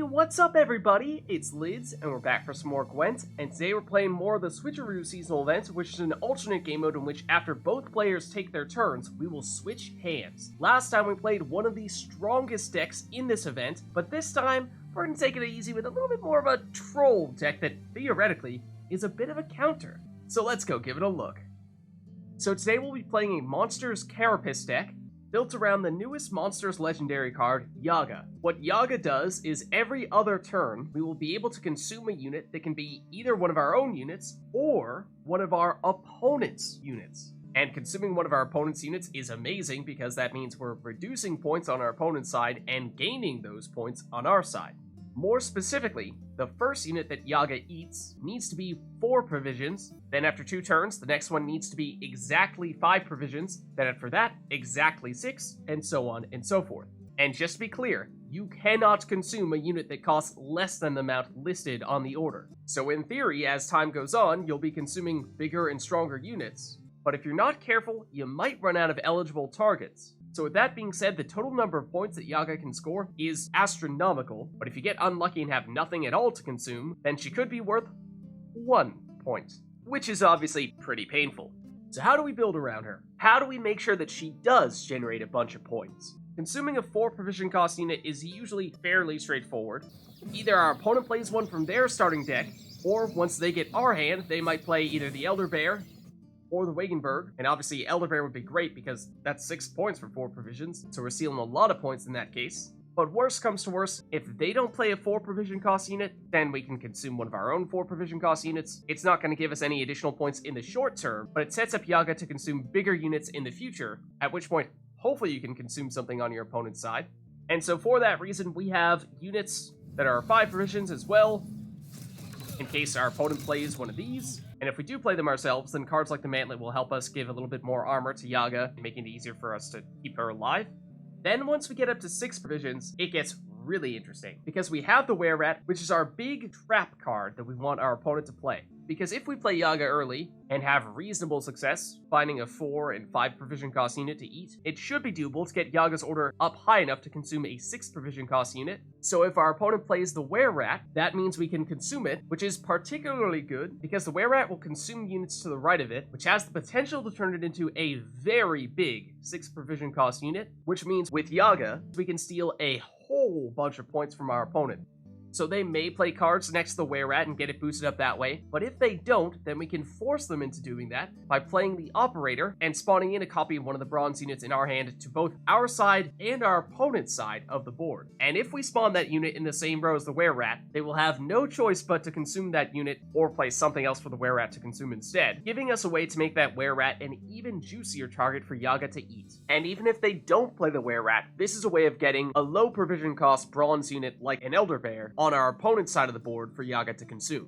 Hey, what's up everybody? It's Lids, and we're back for some more Gwent, and today we're playing more of the Switcheroo seasonal event, which is an alternate game mode in which after both players take their turns, we will switch hands. Last time we played one of the strongest decks in this event, but this time, we're going to take it easy with a little bit more of a troll deck that, theoretically, is a bit of a counter. So let's go give it a look. So today we'll be playing a Monsters Carapace deck, built around the newest Monsters Legendary card, Yaga. What Yaga does is every other turn, we will be able to consume a unit that can be either one of our own units, or one of our opponent's units. And consuming one of our opponent's units is amazing because that means we're reducing points on our opponent's side and gaining those points on our side. More specifically, the first unit that Yaga eats needs to be 4 provisions, then after 2 turns, the next one needs to be exactly 5 provisions, then after that, exactly 6, and so on and so forth. And just to be clear, you cannot consume a unit that costs less than the amount listed on the order. So in theory, as time goes on, you'll be consuming bigger and stronger units, but if you're not careful, you might run out of eligible targets. So with that being said, the total number of points that Yaga can score is astronomical, but if you get unlucky and have nothing at all to consume, then she could be worth 1 point, which is obviously pretty painful. So how do we build around her? How do we make sure that she does generate a bunch of points? Consuming a 4 provision cost unit is usually fairly straightforward. Either our opponent plays one from their starting deck, or once they get our hand, they might play either the Elder Bear or the Wagenburg, and obviously Elder Bear would be great because that's 6 points for 4 provisions, so we're sealing a lot of points in that case. But worst comes to worst, if they don't play a 4 provision cost unit, then we can consume one of our own 4 provision cost units. It's not going to give us any additional points in the short term, but it sets up Yaga to consume bigger units in the future, at which point, hopefully you can consume something on your opponent's side. And so for that reason, we have units that are 5 provisions as well, in case our opponent plays one of these. And if we do play them ourselves, then cards like the Mantlet will help us give a little bit more armor to Yaga, making it easier for us to keep her alive. Then once we get up to 6 provisions, it gets really interesting, because we have the Wererat, which is our big trap card that we want our opponent to play. Because if we play Yaga early, and have reasonable success finding a 4 and 5 provision cost unit to eat, it should be doable to get Yaga's order up high enough to consume a 6 provision cost unit. So if our opponent plays the Wererat, that means we can consume it, which is particularly good, because the Wererat will consume units to the right of it, which has the potential to turn it into a very big 6 provision cost unit, which means with Yaga, we can steal a whole bunch of points from our opponent. So they may play cards next to the Wererat and get it boosted up that way, but if they don't, then we can force them into doing that by playing the Operator and spawning in a copy of one of the bronze units in our hand to both our side and our opponent's side of the board. And if we spawn that unit in the same row as the Wererat, they will have no choice but to consume that unit or play something else for the Wererat to consume instead, giving us a way to make that Wererat an even juicier target for Yaga to eat. And even if they don't play the Wererat, this is a way of getting a low provision cost bronze unit like an Elder Bear on our opponent's side of the board for Yaga to consume.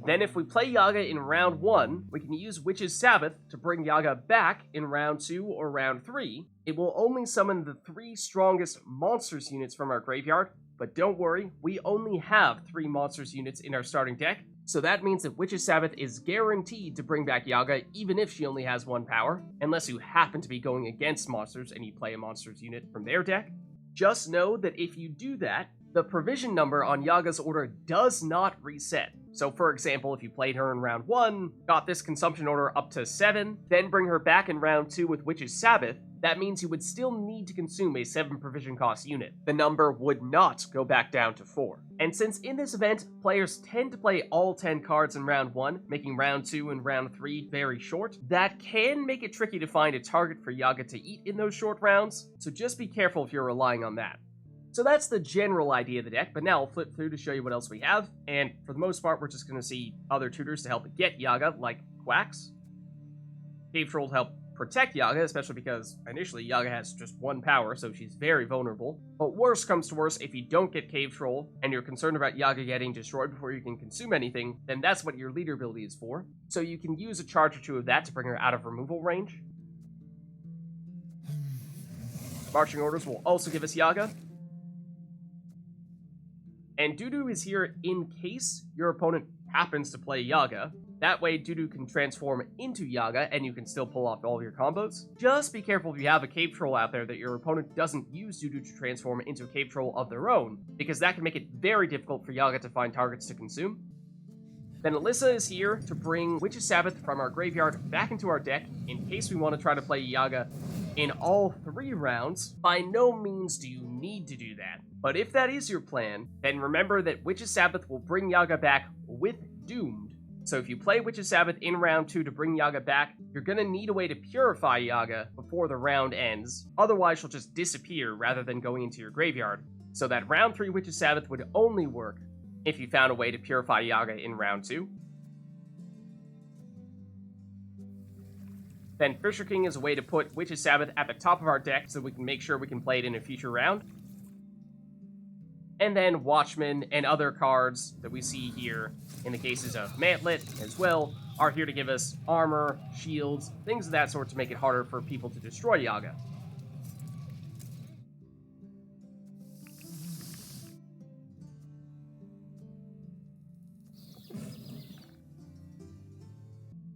Then if we play Yaga in round 1, we can use Witch's Sabbath to bring Yaga back in round 2 or round 3. It will only summon the 3 strongest monsters units from our graveyard, but don't worry, we only have 3 monsters units in our starting deck, so that means that Witch's Sabbath is guaranteed to bring back Yaga even if she only has 1 power, unless you happen to be going against monsters and you play a monsters unit from their deck. Just know that if you do that, the provision number on Yaga's order does not reset. So for example, if you played her in round 1, got this consumption order up to 7, then bring her back in round 2 with Witch's Sabbath, that means you would still need to consume a 7 provision cost unit. The number would not go back down to 4. And since in this event, players tend to play all 10 cards in round 1, making round 2 and round 3 very short, that can make it tricky to find a target for Yaga to eat in those short rounds, so just be careful if you're relying on that. So that's the general idea of the deck, but now I'll flip through to show you what else we have, and for the most part, we're just going to see other tutors to help get Yaga, like Quacks. Cave Troll to help protect Yaga, especially because initially Yaga has just 1 power, so she's very vulnerable. But worst comes to worst, if you don't get Cave Troll, and you're concerned about Yaga getting destroyed before you can consume anything, then that's what your leader ability is for. So you can use a charge or 2 of that to bring her out of removal range. Marching orders will also give us Yaga. And Dudu is here in case your opponent happens to play Yaga. That way, Dudu can transform into Yaga, and you can still pull off all of your combos. Just be careful if you have a cave troll out there that your opponent doesn't use Dudu to transform into a cave troll of their own, because that can make it very difficult for Yaga to find targets to consume. Then Alissa is here to bring Witch's Sabbath from our graveyard back into our deck, in case we want to try to play Yaga in all 3 rounds. By no means do you need to do that. But if that is your plan, then remember that Witch's Sabbath will bring Yaga back with Doomed. So if you play Witch's Sabbath in round 2 to bring Yaga back, you're gonna need a way to purify Yaga before the round ends. Otherwise, she'll just disappear rather than going into your graveyard. So that round 3 Witch's Sabbath would only work if you found a way to purify Yaga in round 2. Then Fisher King is a way to put Witch's Sabbath at the top of our deck so we can make sure we can play it in a future round. And then Watchman and other cards that we see here, in the cases of Mantlet as well, are here to give us armor, shields, things of that sort to make it harder for people to destroy Yaga.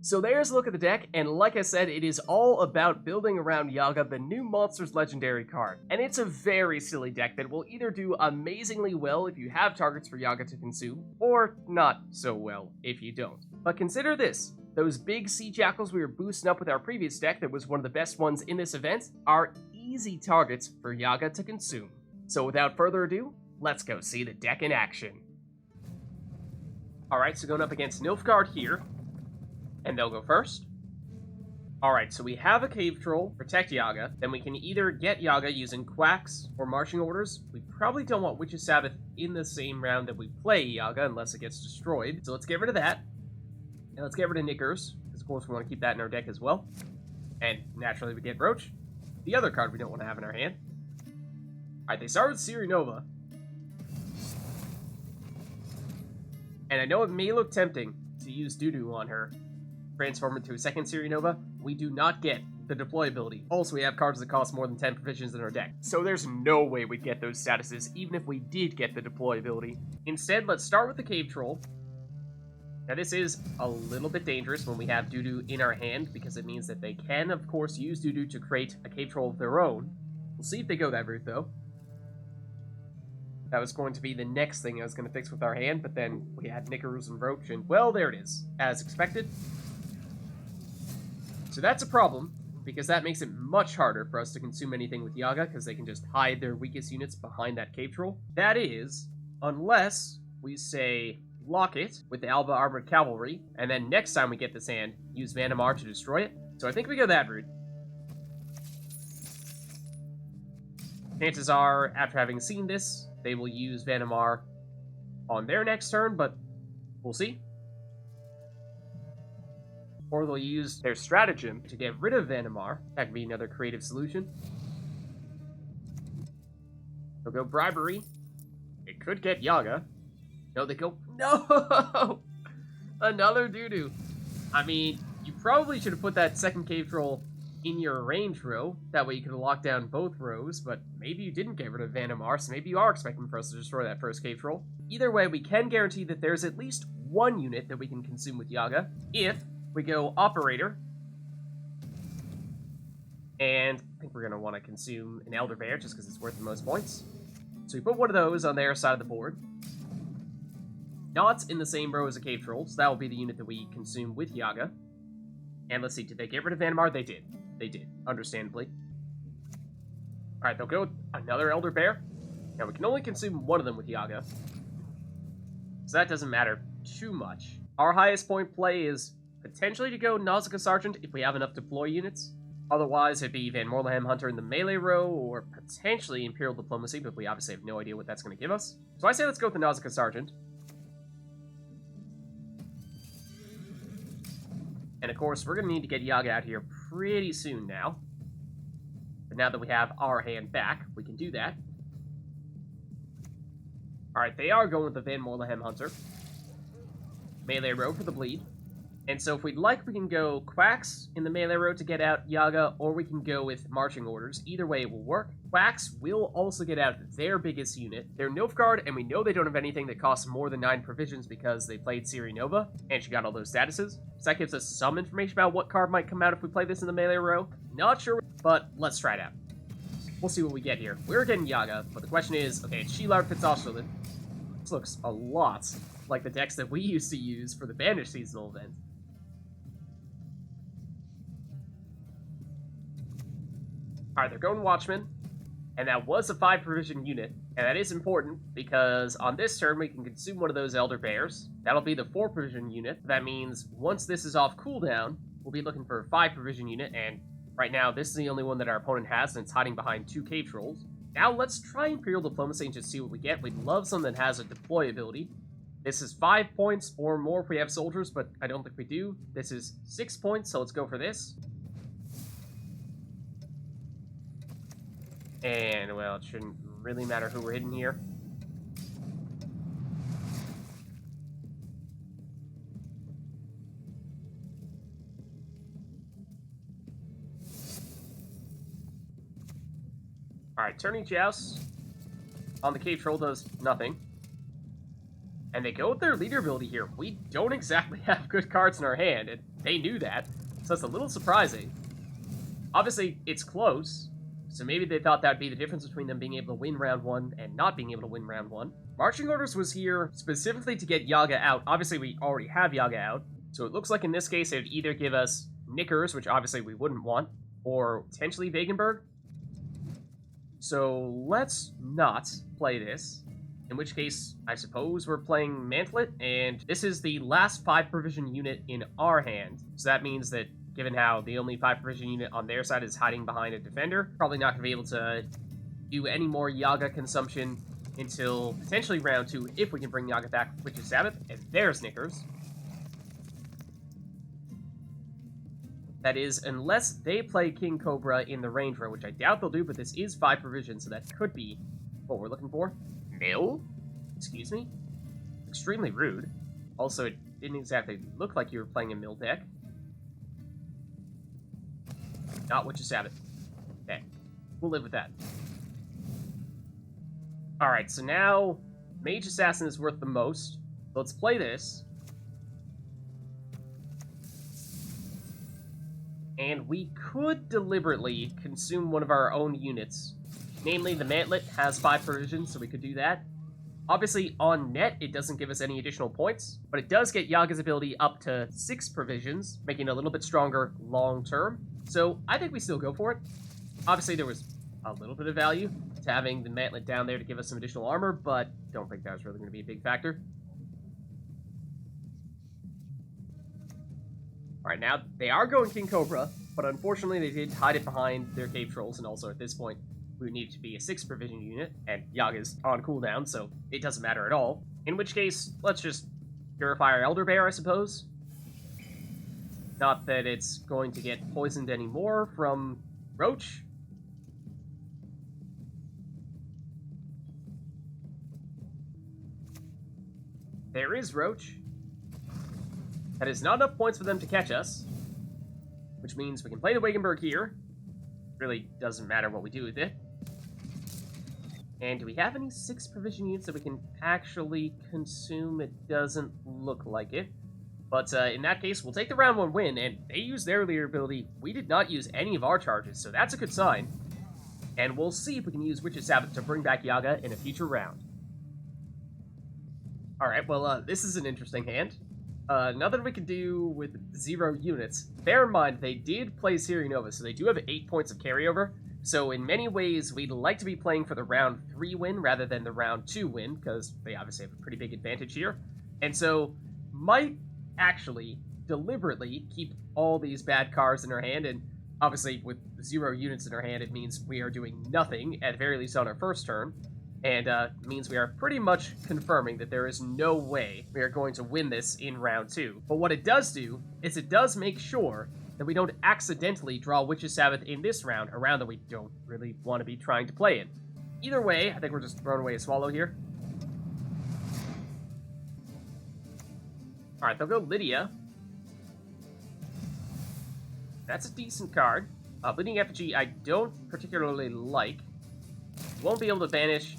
So there's a look at the deck, and like I said, it is all about building around Yaga, the new Monsters Legendary card. And it's a very silly deck that will either do amazingly well if you have targets for Yaga to consume, or not so well if you don't. But consider this, those big sea jackals we were boosting up with our previous deck that was one of the best ones in this event are easy targets for Yaga to consume. So without further ado, let's go see the deck in action. Alright, so going up against Nilfgaard here, and they'll go first. Alright, so we have a Cave Troll, protect Yaga, then we can either get Yaga using Quacks or Marching Orders. We probably don't want Witch's Sabbath in the same round that we play Yaga unless it gets destroyed. So let's get rid of that. And let's get rid of Knickers, because of course we want to keep that in our deck as well. And naturally we get Roach, the other card we don't want to have in our hand. Alright, they start with Siri Nova. And I know it may look tempting to use Dudu on her, transform into a second Siri Nova. We do not get the deployability. Also, we have cards that cost more than 10 provisions in our deck, so there's no way we'd get those statuses, even if we did get the deployability. Instead, let's start with the Cave Troll. Now, this is a little bit dangerous when we have Dudu in our hand, because it means that they can, of course, use Dudu to create a Cave Troll of their own. We'll see if they go that route, though. That was going to be the next thing I was going to fix with our hand, but then we had Knickers and Roach, and, well, there it is, as expected. So that's a problem, because that makes it much harder for us to consume anything with Yaga, because they can just hide their weakest units behind that Cave Troll. That is, unless we say lock it with the Alba Armored Cavalry, and then next time we get this hand, use Vanamar to destroy it. So I think we go that route. Chances are, after having seen this, they will use Vanamar on their next turn, but we'll see. Or they'll use their stratagem to get rid of Vanamar. That could be another creative solution. They'll go Bribery. It could get Yaga. No, they go... No! Another Dudu. I mean, you probably should have put that second Cave Troll in your range row. That way you could have locked down both rows, but maybe you didn't get rid of Vanamar, so maybe you are expecting for us to destroy that first Cave Troll. Either way, we can guarantee that there's at least one unit that we can consume with Yaga if we go Operator, and I think we're going to want to consume an Elder Bear just because it's worth the most points. So we put one of those on their side of the board. Not in the same row as a Cave Troll, so that will be the unit that we consume with Yaga. And let's see, did they get rid of Vanamar? They did. They did, understandably. Alright, they'll go with another Elder Bear. Now, we can only consume one of them with Yaga, so that doesn't matter too much. Our highest point play is potentially to go Nausicaa Sergeant if we have enough deploy units. Otherwise, it'd be Van Morlehem Hunter in the melee row, or potentially Imperial Diplomacy, but we obviously have no idea what that's going to give us. So I say let's go with the Nausicaa Sergeant. And of course, we're going to need to get Yaga out here pretty soon now. But now that we have our hand back, we can do that. Alright, they are going with the Van Morlehem Hunter. Melee row for the bleed. And so if we'd like, we can go Quacks in the melee row to get out Yaga, or we can go with Marching Orders. Either way will work. Quacks will also get out their biggest unit. They're Nilfgaard, and we know they don't have anything that costs more than 9 provisions because they played Ciri Nova, and she got all those statuses. So that gives us some information about what card might come out if we play this in the melee row. Not sure, but let's try it out. We'll see what we get here. We're getting Yaga, but the question is, okay, it's Sheilard Fitzoshlin. This looks a lot like the decks that we used to use for the Banished seasonal event. Alright, they're going Watchman. And that was a 5 provision unit, and that is important because on this turn we can consume one of those Elder Bears. That'll be the 4 provision unit. That means once this is off cooldown, we'll be looking for a 5 provision unit, and right now this is the only one that our opponent has, and it's hiding behind 2 Cave Trolls. Now let's try Imperial Diplomacy and just see what we get. We'd love something that has a deploy ability. This is 5 points or more if we have soldiers, but I don't think we do. This is 6 points, so let's go for this. And, well, it shouldn't really matter who we're hitting here. Alright, turning Joust on the Cave Troll does nothing. And they go with their leader ability here. We don't exactly have good cards in our hand, and they knew that, so that's a little surprising. Obviously, it's close. So maybe they thought that would be the difference between them being able to win round 1 and not being able to win round 1. Marching Orders was here specifically to get Yaga out. Obviously, we already have Yaga out. So it looks like in this case, it would either give us Knickers, which obviously we wouldn't want, or potentially Wagenburg. So let's not play this. In which case, I suppose we're playing Mantlet, and this is the last 5 provision unit in our hand. So that means that given how the only 5 provision unit on their side is hiding behind a defender, probably not going to be able to do any more Yaga consumption until potentially round 2, if we can bring Yaga back, which is Sabbath, and there's Knickers. That is, unless they play King Cobra in the range row, which I doubt they'll do, but this is 5 provision, so that could be what we're looking for. Mill? Excuse me? Extremely rude. Also, it didn't exactly look like you were playing a mill deck. Not Witch of Sabbath. Okay. We'll live with that. Alright, so now Mage Assassin is worth the most. Let's play this. And we could deliberately consume one of our own units. Namely, the Mantlet has 5 provisions, so we could do that. Obviously, on net, it doesn't give us any additional points, but it does get Yaga's ability up to 6 provisions, making it a little bit stronger long term. So I think we still go for it. Obviously, there was a little bit of value to having the Mantlet down there to give us some additional armor, but don't think that was really going to be a big factor. Alright, now they are going King Cobra, but unfortunately they did hide it behind their Cave Trolls, and also at this point, we would need to be a 6 provision unit, and Yaga's on cooldown, so it doesn't matter at all. In which case, let's just purify our Elder Bear, I suppose. Not that it's going to get poisoned anymore from Roach. There is Roach. That is not enough points for them to catch us. Which means we can play the Wagenburg here. Really doesn't matter what we do with it. And do we have any 6 provision units that we can actually consume? It doesn't look like it. But in that case, we'll take the round 1 win, and they used their leader ability. We did not use any of our charges, so that's a good sign. And we'll see if we can use Witch of Sabbath to bring back Yaga in a future round. Alright, well, this is an interesting hand. Nothing we can do with 0 units. Bear in mind, they did play Ciri Nova, so they do have 8 points of carryover. So in many ways, we'd like to be playing for the round 3 win rather than the round 2 win, because they obviously have a pretty big advantage here. And so, might actually deliberately keep all these bad cards in our hand, and obviously with 0 units in our hand, it means we are doing nothing, at the very least on our first turn. And means we are pretty much confirming that there is no way we are going to win this in round 2. But what it does do is it does make sure that we don't accidentally draw Witch of Sabbath in this round, a round that we don't really want to be trying to play in. Either way, I think we're just throwing away a Swallow here. Alright, they'll go Lydia. That's a decent card. Bleeding Effigy I don't particularly like. Won't be able to banish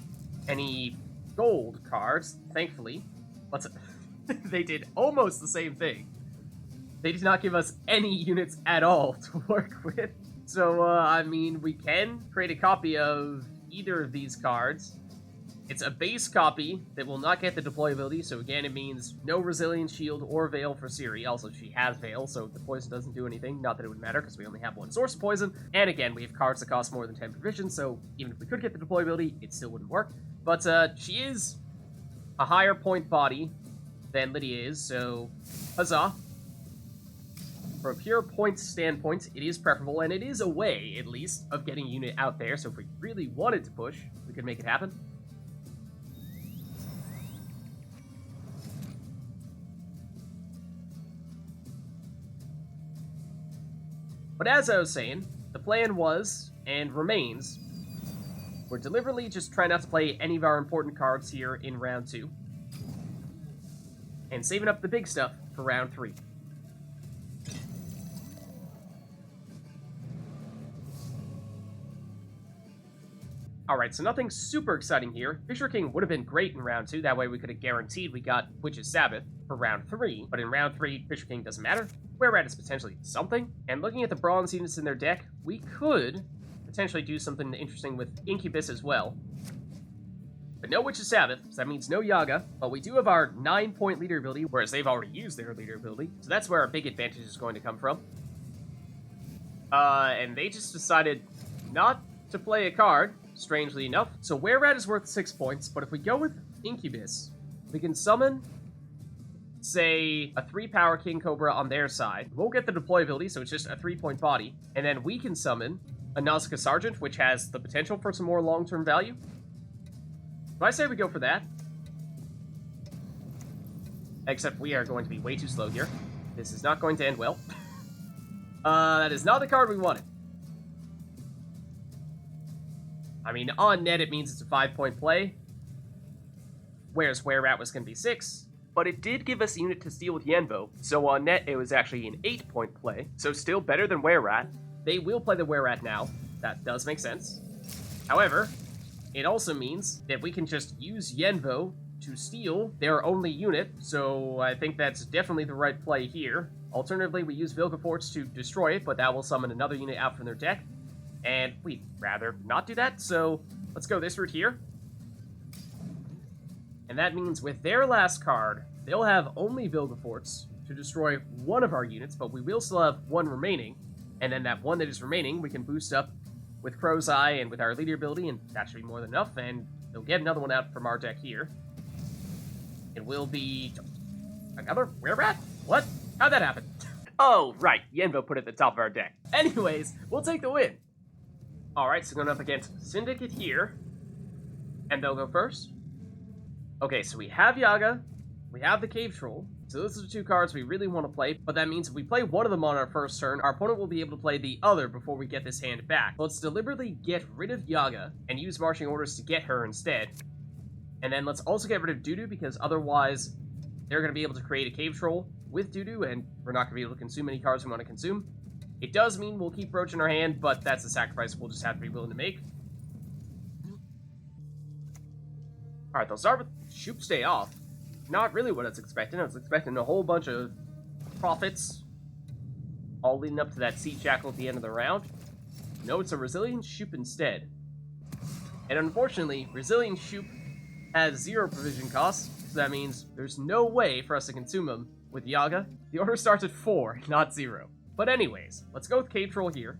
any gold cards, thankfully. They did almost the same thing. They did not give us any units at all to work with. So, I mean, we can create a copy of either of these cards. It's a base copy that will not get the deployability, so again, it means no Resilience Shield or Veil for Ciri. Also, she has Veil, so the poison doesn't do anything. Not that it would matter, because we only have one source of poison. And again, we have cards that cost more than 10 provision, so even if we could get the deployability, it still wouldn't work. But, she is a higher point body than Lydia is, so huzzah. From a pure points standpoint, it is preferable, and it is a way, at least, of getting a unit out there, so if we really wanted to push, we could make it happen. But as I was saying, the plan was, and remains, we're deliberately just trying not to play any of our important cards here in round 2, and saving up the big stuff for round 3. Alright, so nothing super exciting here. Fisher King would have been great in round 2, that way we could have guaranteed we got Witch's Sabbath for round 3, but in round 3, Fisher King doesn't matter. Wererat is potentially something, and looking at the bronze units in their deck, we could potentially do something interesting with Incubus as well. But no Witch's Sabbath, so that means no Yaga, but we do have our 9-point leader ability, whereas they've already used their leader ability, so that's where our big advantage is going to come from. And they just decided not to play a card, strangely enough. So Wererat is worth 6 points, but if we go with Incubus, we can summon, say, a 3-power King Cobra on their side. We won't get the deployability, so it's just a 3-point body. And then we can summon a Nausicaa Sergeant, which has the potential for some more long-term value. So I say we go for that. Except we are going to be way too slow here. This is not going to end well. That is not the card we wanted. I mean, on net, it means it's a 5-point play, whereas Wererat was going to be 6, but it did give us a unit to steal with Yenbo, so on net, it was actually an 8-point play, so still better than Wererat. They will play the Wererat now. That does make sense. However, it also means that we can just use Yenbo to steal their only unit, so I think that's definitely the right play here. Alternatively, we use Vilgefortz to destroy it, but that will summon another unit out from their deck. And we'd rather not do that, so let's go this route here. And that means with their last card, they'll have only Vilgefortz to destroy one of our units, but we will still have one remaining. And then that one that is remaining, we can boost up with Crow's Eye and with our leader ability, and that should be more than enough, and they'll get another one out from our deck here. It will be another Wererat? What? How'd that happen? Oh, right, Yenbo put it at the top of our deck. Anyways, we'll take the win. Alright, so going up against Syndicate here. And they'll go first. Okay, so we have Yaga. We have the Cave Troll. So those are the 2 cards we really want to play. But that means if we play one of them on our first turn, our opponent will be able to play the other before we get this hand back. Let's deliberately get rid of Yaga and use Marching Orders to get her instead. And then let's also get rid of Dudu, because otherwise they're going to be able to create a Cave Troll with Dudu, and we're not going to be able to consume any cards we want to consume. It does mean we'll keep Roach in our hand, but that's a sacrifice we'll just have to be willing to make. Alright, they'll start with Shoop Stay Off. Not really what I was expecting. I was expecting a whole bunch of profits, all leading up to that Sea Shackle at the end of the round. No, it's a Resilient Shoop instead. And unfortunately, Resilient Shoop has 0 provision costs, so that means there's no way for us to consume them with Yaga. The order starts at 4, not 0. But anyways, let's go with Cave Troll here.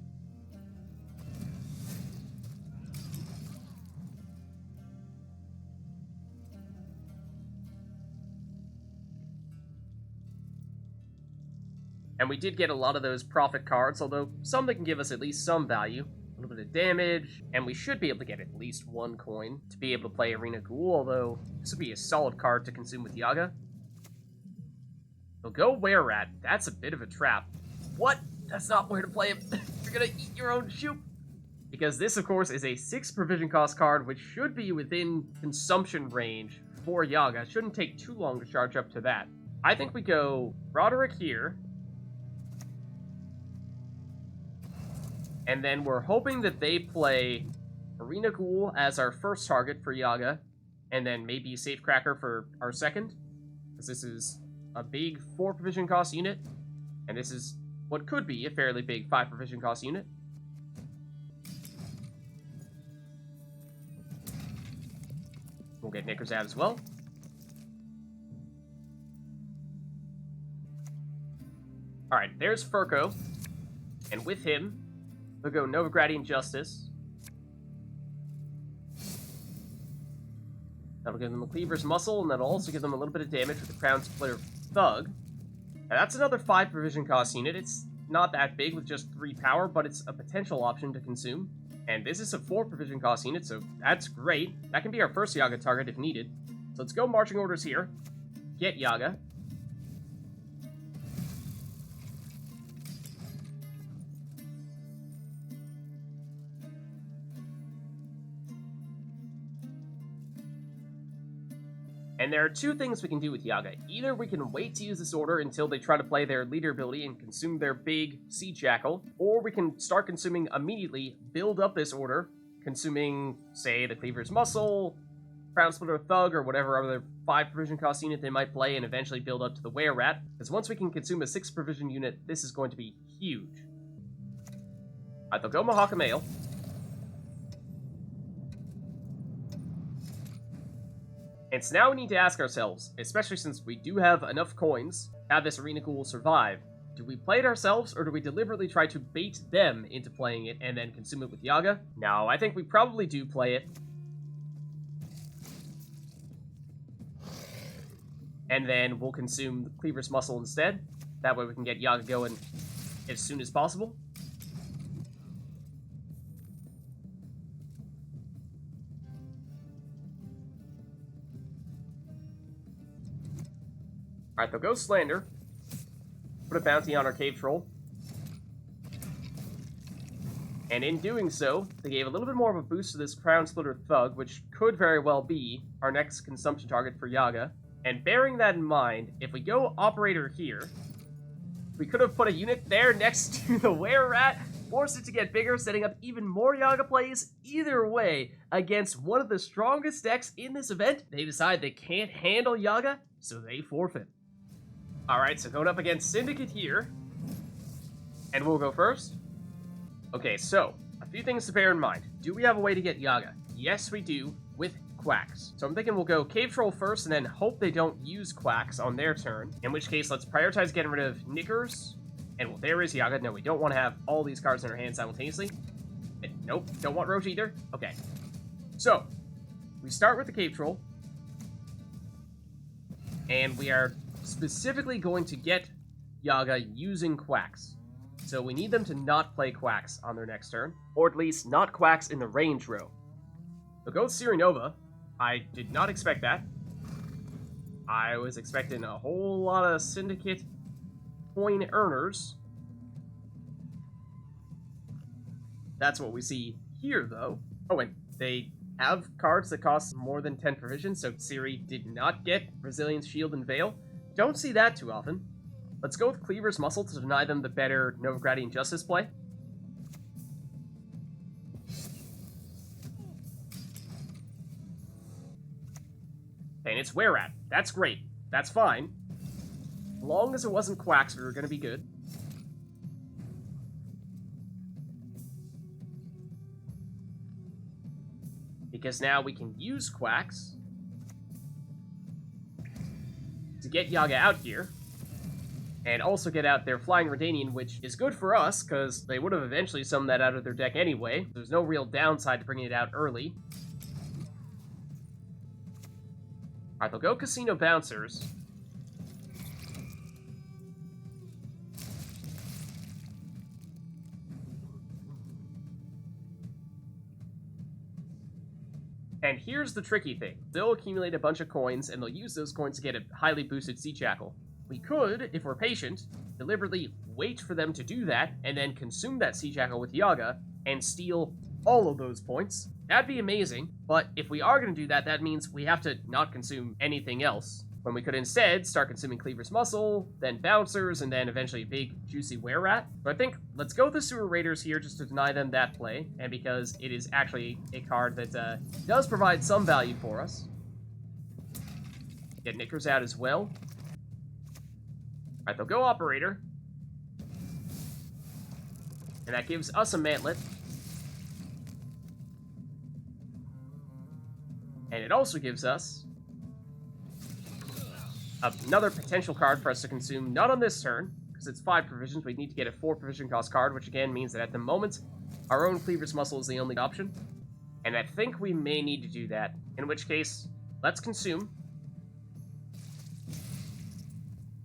And we did get a lot of those profit cards, although some that can give us at least some value. A little bit of damage, and we should be able to get at least 1 coin to be able to play Arena Ghoul, although this would be a solid card to consume with Yaga. We'll go Wererat. That's a bit of a trap. What? That's not where to play it. You're gonna eat your own Shoop. Because this, of course, is a 6 provision cost card, which should be within consumption range for Yaga. It shouldn't take too long to charge up to that. I think we go Roderick here. And then we're hoping that they play Arena Ghoul as our first target for Yaga, and then maybe Safecracker for our second, because this is a big 4 provision cost unit, and this is what could be a fairly big 5 provision cost unit. We'll get Knickers out as well. Alright, there's Furco, and with him, we'll go Nilfgaardian Justice. That'll give them a Cleaver's Muscle, and that'll also give them a little bit of damage with the Crown Splitter Thug. Now that's another 5 provision cost unit. It's not that big with just 3 power, but it's a potential option to consume. And this is a 4 provision cost unit, so that's great. That can be our first Yaga target if needed. So let's go marching orders here. Get Yaga. And there are 2 things we can do with Yaga. Either we can wait to use this order until they try to play their leader ability and consume their big Siege Jackal, or we can start consuming immediately, build up this order, consuming, say, the Cleaver's Muscle, Crown Splitter Thug, or whatever other 5 provision cost unit they might play, and eventually build up to the Wererat, because once we can consume a 6 provision unit, this is going to be huge. Alright, they'll go Mahakam Ale. And so now we need to ask ourselves, especially since we do have enough coins, have this Arena Ghoul survive, do we play it ourselves, or do we deliberately try to bait them into playing it and then consume it with Yaga? No, I think we probably do play it. And then we'll consume the Cleaver's Muscle instead. That way we can get Yaga going as soon as possible. Alright, they'll go Slander. Put a bounty on our Cave Troll. And in doing so, they gave a little bit more of a boost to this Crown Splitter Thug, which could very well be our next consumption target for Yaga. And bearing that in mind, if we go Operator here, we could have put a unit there next to the Wererat, forced it to get bigger, setting up even more Yaga plays. Either way, against one of the strongest decks in this event, they decide they can't handle Yaga, so they forfeit. Alright, so going up against Syndicate here. And we'll go first. Okay, so, a few things to bear in mind. Do we have a way to get Yaga? Yes, we do, with Quacks. So I'm thinking we'll go Cave Troll first, and then hope they don't use Quacks on their turn. In which case, let's prioritize getting rid of Knickers. And well, there is Yaga. No, we don't want to have all these cards in our hand simultaneously. Nope, don't want Roach either. Okay. So, we start with the Cave Troll. And we are specifically going to get Yaga using Quacks. So we need them to not play Quacks on their next turn, or at least not Quacks in the range row. They'll go Cyrenova. I did not expect that. I was expecting a whole lot of Syndicate coin earners. That's what we see here, though. Oh, and they have cards that cost more than 10 provision, so Ciri did not get Resilience, Shield, and Veil. Don't see that too often. Let's go with Cleaver's Muscle to deny them the better Nilfgaardian Justice play. And it's Wererat. That's great. That's fine. As long as it wasn't Quacks, we were going to be good. Because now we can use Quacks to get Yaga out here. And also get out their Flying Redanian, which is good for us, because they would have eventually summoned that out of their deck anyway. There's no real downside to bringing it out early. Alright, they'll go Casino Bouncers. And here's the tricky thing. They'll accumulate a bunch of coins, and they'll use those coins to get a highly boosted Sea Jackal. We could, if we're patient, deliberately wait for them to do that, and then consume that Sea Jackal with Yaga, and steal all of those points. That'd be amazing, but if we are going to do that, that means we have to not consume anything else. when we could instead start consuming Cleaver's Muscle, then Bouncers, and then eventually big, juicy Wererat. So I think let's go with the Sewer Raiders here just to deny them that play, and because it is actually a card that does provide some value for us. Get Knickers out as well. Alright, they'll go Operator. And that gives us a Mantlet. And it also gives us another potential card for us to consume, not on this turn, because it's 5 provisions. We need to get a 4 provision cost card, which again means that at the moment, our own Cleaver's Muscle is the only option. And I think we may need to do that, in which case, let's consume.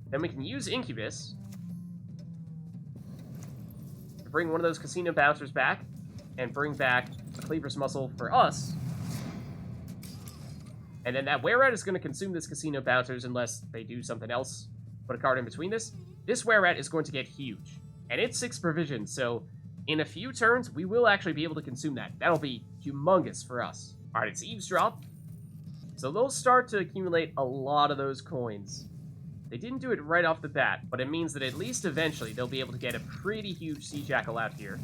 Then we can use Incubus to bring one of those Casino Bouncers back, and bring back a Cleaver's Muscle for us. And then that Wererat is going to consume this Casino Bouncers unless they do something else. Put a card in between this. This Wererat is going to get huge. And it's 6 provisions, so in a few turns, we will actually be able to consume that. That'll be humongous for us. Alright, it's Eavesdrop. So they'll start to accumulate a lot of those coins. They didn't do it right off the bat, but it means that at least eventually they'll be able to get a pretty huge Sea Jackal out here.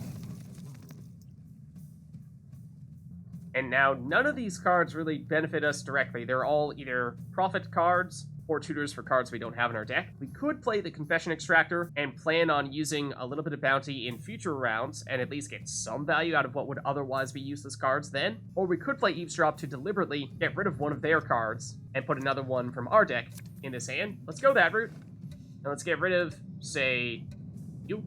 And now, none of these cards really benefit us directly. They're all either profit cards or tutors for cards we don't have in our deck. We could play the Confession Extractor and plan on using a little bit of bounty in future rounds and at least get some value out of what would otherwise be useless cards then. Or we could play Eavesdrop to deliberately get rid of one of their cards and put another one from our deck in this hand. Let's go that route. And let's get rid of, say, you.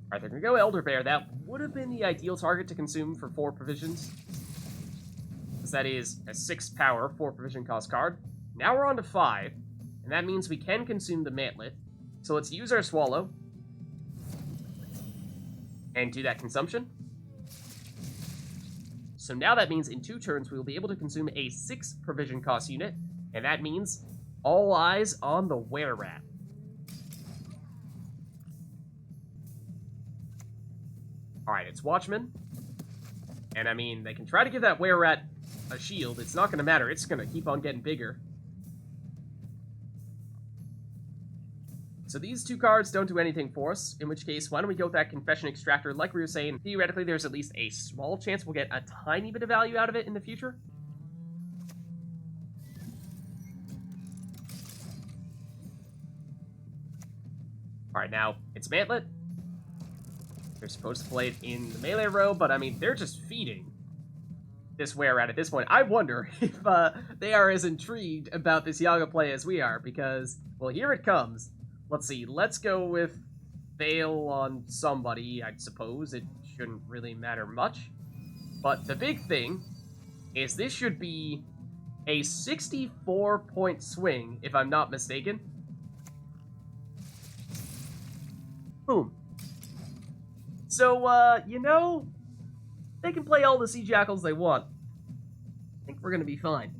Alright, they're gonna go Elder Bear. That would have been the ideal target to consume for 4 provisions. Because that is a 6 power, 4 provision cost card. Now we're on to 5, and that means we can consume the Mantlet. So let's use our Swallow. And do that consumption. So now that means in 2 turns we will be able to consume a 6 provision cost unit, and that means all eyes on the Wererat. Alright, it's Watchman. And I mean, they can try to give that Wererat a shield. It's not going to matter. It's going to keep on getting bigger. So these 2 cards don't do anything for us, in which case, why don't we go with that Confession Extractor? Like we were saying, theoretically, there's at least a small chance we'll get a tiny bit of value out of it in the future. Alright, now, it's Mantlet. They're supposed to play it in the melee row, but I mean, they're just feeding this Wererat at this point. I wonder if they are as intrigued about this Yaga play as we are, because, well, here it comes. Let's see, let's go with Veil on somebody, I suppose. It shouldn't really matter much. But the big thing is this should be a 64-point swing, if I'm not mistaken. Boom. So, you know, they can play all the Sea Jackals they want. I think we're gonna be fine.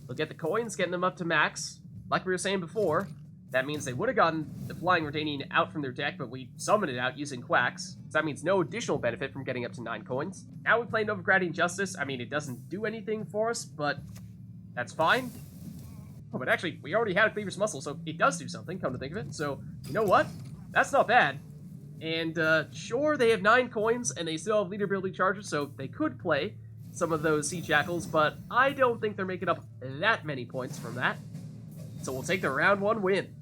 We'll get the coins, getting them up to max. Like we were saying before, that means they would have gotten the Flying Redanian out from their deck, but we summoned it out using Quacks. So that means no additional benefit from getting up to 9 coins. Now we play Novigradian Justice. I mean, it doesn't do anything for us, but that's fine. Oh, but actually, we already had a Cleaver's Muscle, so it does do something, come to think of it. So, you know what? That's not bad. And, sure, they have 9 coins, and they still have leader building charges, so they could play some of those Sea Jackals, but I don't think they're making up that many points from that. So we'll take the round 1 win.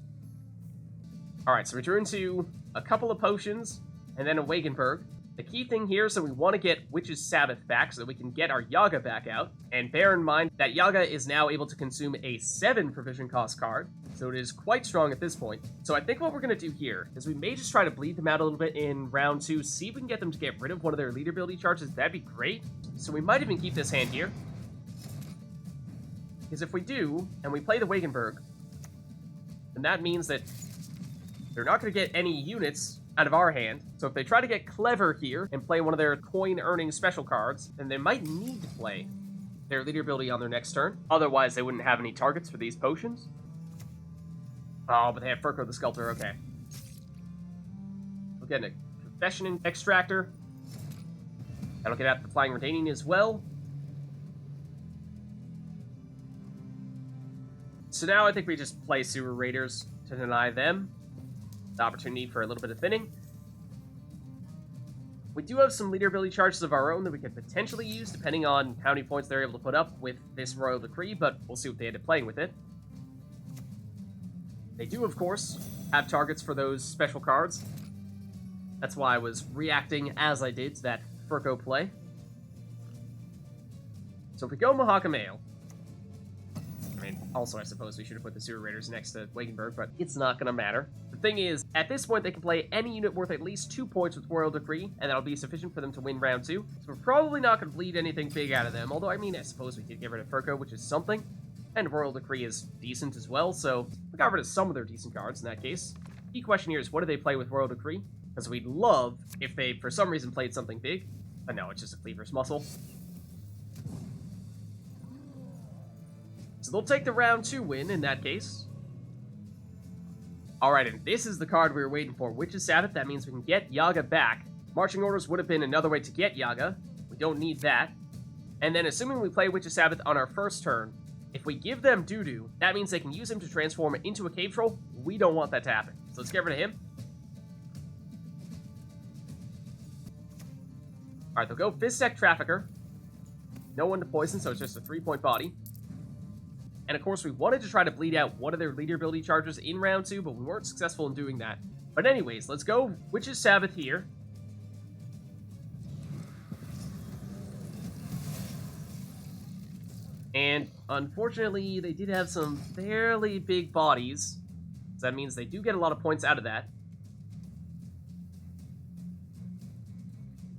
Alright, so return to a couple of potions, and then a Wagenburg. The key thing here is that we want to get Witch's Sabbath back so that we can get our Yaga back out. And bear in mind that Yaga is now able to consume a 7 provision cost card, so it is quite strong at this point. So I think what we're going to do here is we may just try to bleed them out a little bit in round 2, see if we can get them to get rid of one of their leader ability charges. That'd be great. So we might even keep this hand here. Because if we do, and we play the Wagenburg, then that means that they're not going to get any units out of our hand. So if they try to get clever here and play one of their coin-earning special cards, then they might need to play their leader ability on their next turn. Otherwise, they wouldn't have any targets for these potions. Oh, but they have Furco the Sculptor, okay. We'll get a Confession Extractor. That'll get out the Flying Retaining as well. So now I think we just play Sewer Raiders to deny them the opportunity for a little bit of thinning. We do have some leader ability charges of our own that we could potentially use, depending on how many points they're able to put up with this Royal Decree, but we'll see what they end up playing with it. They do, of course, have targets for those special cards. That's why I was reacting as I did to that Furco play. So if we go Mahakam Ale, I mean, also I suppose we should have put the Sewer Raiders next to Wagenburg, but it's not going to matter. The thing is, at this point they can play any unit worth at least 2 points with Royal Decree, and that'll be sufficient for them to win round 2. So we're probably not going to bleed anything big out of them, although I mean, I suppose we could get rid of Furco, which is something. And Royal Decree is decent as well, so we got rid of some of their decent cards in that case. Key question here is, what do they play with Royal Decree? Because we'd love if they, for some reason, played something big. But no, it's just a Cleaver's Muscle. So they'll take the round 2 win in that case. Alright, and this is the card we were waiting for. Witch's Sabbath, that means we can get Yaga back. Marching Orders would have been another way to get Yaga. We don't need that. And then assuming we play Witch's Sabbath on our first turn, if we give them Dudu, that means they can use him to transform into a Cave Troll. We don't want that to happen. So let's get rid of him. Alright, they'll go Fiztech Trafficker. No one to poison, so it's just a 3-point body. And of course, we wanted to try to bleed out one of their leader ability charges in round 2, but we weren't successful in doing that. But anyways, let's go Witch's Sabbath here. And unfortunately, they did have some fairly big bodies. So that means they do get a lot of points out of that.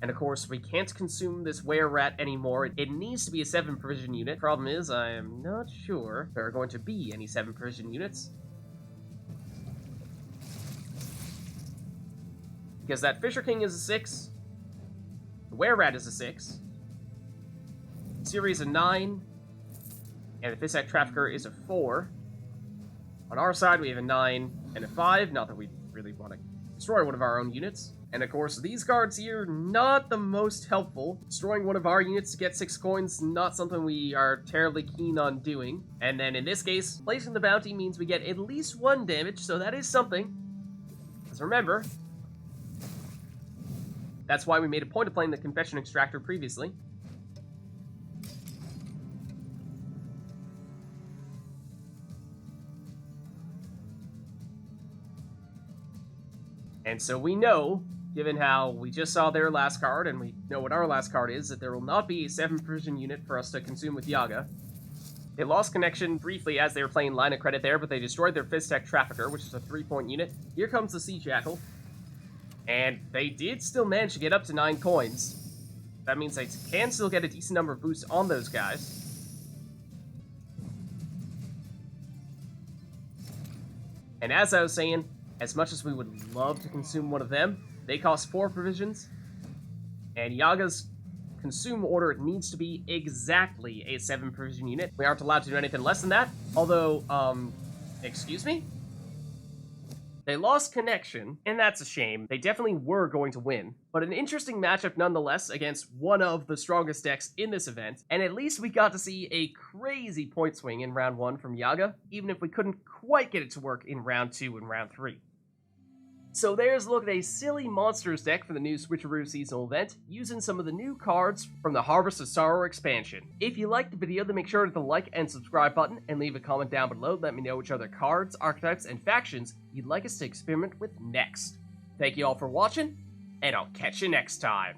And of course, we can't consume this Wererat anymore. It needs to be a 7 provision unit. Problem is, I am not sure there are going to be any 7 provision units. Because that Fisher King is a 6. The Wererat is a 6. Siri is a 9. And the Fiztech Trafficker is a 4. On our side, we have a 9 and a 5. Not that we really want to destroy one of our own units. And of course, these cards here, not the most helpful. Destroying one of our units to get 6 coins, not something we are terribly keen on doing. And then in this case, placing the bounty means we get at least 1 damage, so that is something. Because remember, that's why we made a point of playing the Confession Extractor previously. And so we know, given how we just saw their last card, and we know what our last card is, that there will not be a 7 provision unit for us to consume with Yaga. They lost connection briefly as they were playing Line of Credit there, but they destroyed their Fiztech Trafficker, which is a 3-point unit. Here comes the Sea Jackal. And they did still manage to get up to 9 coins. That means they can still get a decent number of boosts on those guys. And as I was saying, as much as we would love to consume one of them, they cost 4 provisions, and Yaga's consume order needs to be exactly a 7 provision unit. We aren't allowed to do anything less than that, although, excuse me? They lost connection, and that's a shame. They definitely were going to win, but an interesting matchup nonetheless against one of the strongest decks in this event, and at least we got to see a crazy point swing in round 1 from Yaga, even if we couldn't quite get it to work in round 2 and round 3. So there's a look at a silly monsters deck for the new Switcheroo seasonal event, using some of the new cards from the Harvest of Sorrow expansion. If you liked the video, then make sure to hit the like and subscribe button, and leave a comment down below to let me know which other cards, archetypes, and factions you'd like us to experiment with next. Thank you all for watching, and I'll catch you next time.